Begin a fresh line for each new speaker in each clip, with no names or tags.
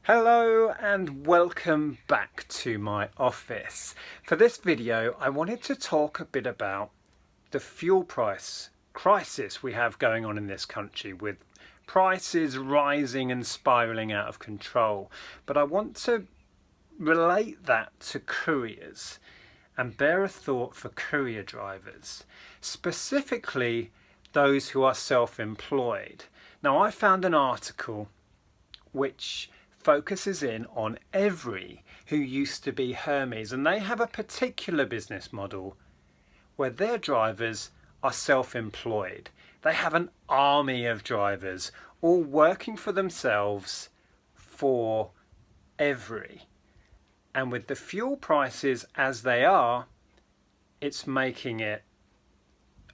Hello and welcome back to my office. For this video I wanted to talk a bit about the fuel price crisis we have going on in this country, with prices rising and spiralling out of control. But I want to relate that to couriers and bear a thought for courier drivers, specifically those who are self-employed. Now, I found an article which focuses in on Evri, who used to be Hermes, and they have a particular business model where their drivers are self-employed. They have an army of drivers all working for themselves for Evri, and with the fuel prices as they are, it's making it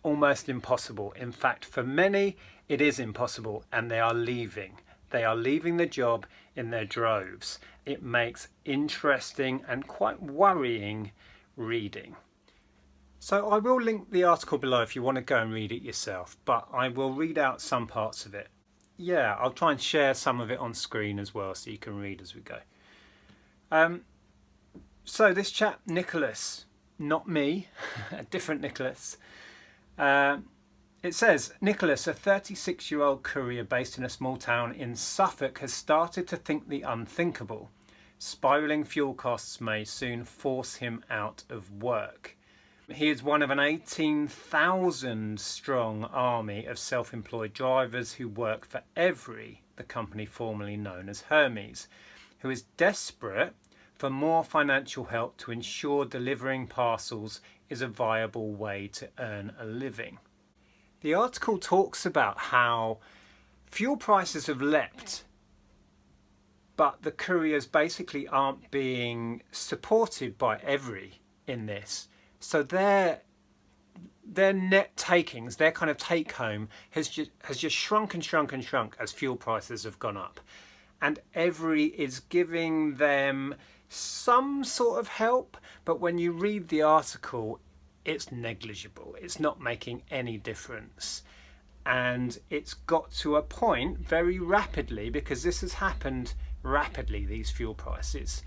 almost impossible. In fact, for many it is impossible, and they are leaving. They are leaving the job in their droves. It makes interesting and quite worrying reading. So I will link the article below if you want to go and read it yourself, but I will read out some parts of it. Yeah, I'll try and share some of it on screen as well so you can read as we go. So this chap, Nicholas, not me, a different Nicholas, it says, Nicholas, a 36-year-old courier based in a small town in Suffolk, has started to think the unthinkable. Spiralling fuel costs may soon force him out of work. He is one of an 18,000 strong army of self-employed drivers who work for Evri, the company formerly known as Hermes, who is desperate for more financial help to ensure delivering parcels is a viable way to earn a living. The article talks about how fuel prices have leapt, but the couriers basically aren't being supported by Evri in this. So their net takings, their kind of take home has just shrunk and shrunk and shrunk as fuel prices have gone up. And Evri is giving them some sort of help, but when you read the article, it's negligible. It's not making any difference. And it's got to a point very rapidly, because this has happened rapidly, these fuel prices,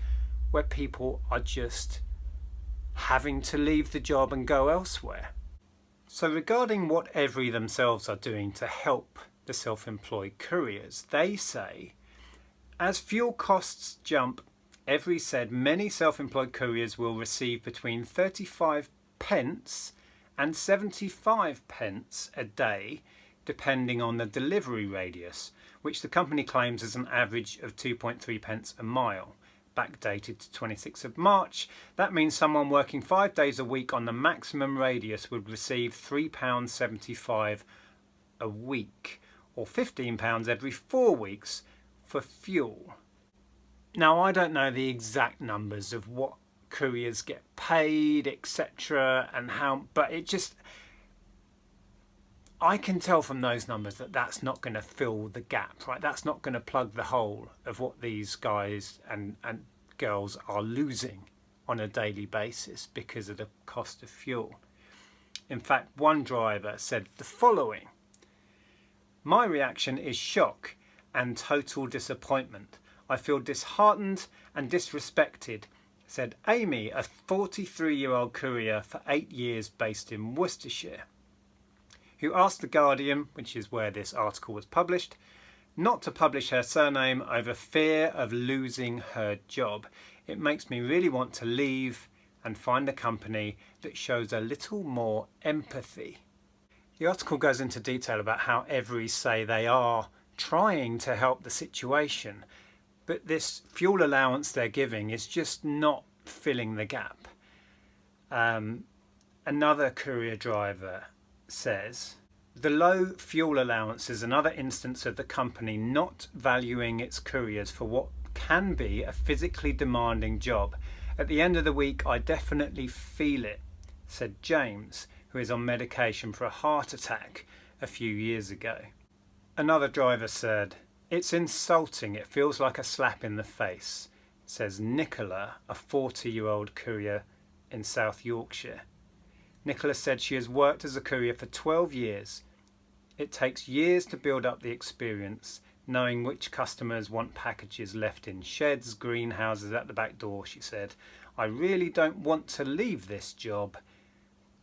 where people are just having to leave the job and go elsewhere. So regarding what Evri themselves are doing to help the self-employed couriers, they say, as fuel costs jump, Evri said many self-employed couriers will receive between 35 pence and 75 pence a day, depending on the delivery radius, which the company claims is an average of 2.3 pence a mile. Backdated to 26th of March, that means someone working 5 days a week on the maximum radius would receive £3.75 a week, or £15 every 4 weeks for fuel. Now, I don't know the exact numbers of what couriers get paid, etc., and how, but I can tell from those numbers that that's not going to fill the gap, right? That's not going to plug the hole of what these guys and girls are losing on a daily basis because of the cost of fuel. In fact, one driver said the following: "My reaction is shock and total disappointment. I feel disheartened and disrespected," said Amy, a 43-year-old courier for 8 years based in Worcestershire, who asked The Guardian, which is where this article was published, not to publish her surname over fear of losing her job. "It makes me really want to leave and find a company that shows a little more empathy." The article goes into detail about how Evri say they are trying to help the situation, but this fuel allowance they're giving is just not filling the gap. Another courier driver says, "The low fuel allowance is another instance of the company not valuing its couriers for what can be a physically demanding job. At the end of the week, I definitely feel it," said James, who is on medication for a heart attack a few years ago. Another driver said, "It's insulting. It feels like a slap in the face," says Nicola, a 40-year-old courier in South Yorkshire. Nicola said she has worked as a courier for 12 years. "It takes years to build up the experience. knowing which customers want packages left in sheds, greenhouses, at the back door. She said, I really don't want to leave this job,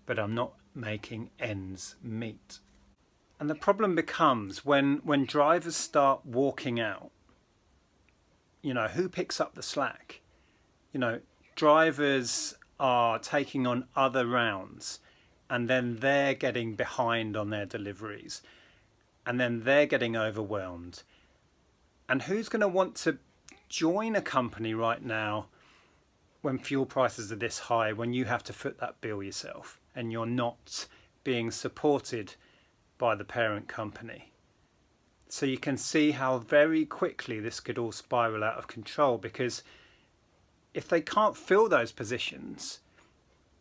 but I'm not making ends meet. And the problem becomes when drivers start walking out, you know, who picks up the slack? You know, drivers are taking on other rounds, and then they're getting behind on their deliveries, and then they're getting overwhelmed. And who's going to want to join a company right now when fuel prices are this high, when you have to foot that bill yourself and you're not being supported by the parent company? So you can see how very quickly this could all spiral out of control, because if they can't fill those positions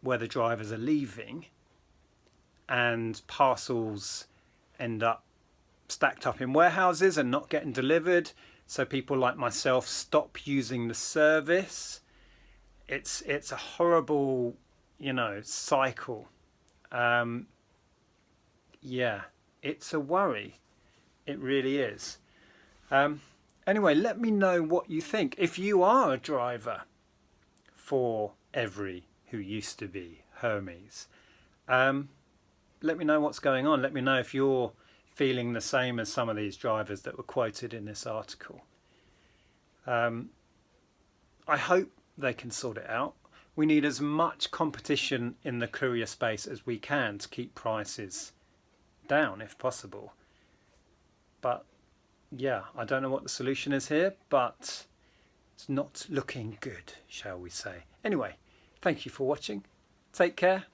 where the drivers are leaving and parcels end up stacked up in warehouses and not getting delivered, so people like myself stop using the service, it's a horrible, you know, cycle. Yeah, it's a worry. It really is. Anyway, let me know what you think. If you are a driver for Evri, who used to be Hermes, let me know what's going on. Let me know if you're feeling the same as some of these drivers that were quoted in this article. I hope they can sort it out. We need as much competition in the courier space as we can to keep prices down if possible. But yeah, I don't know what the solution is here, but it's not looking good, shall we say. Anyway, thank you for watching. Take care,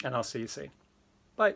and I'll see you soon. Bye.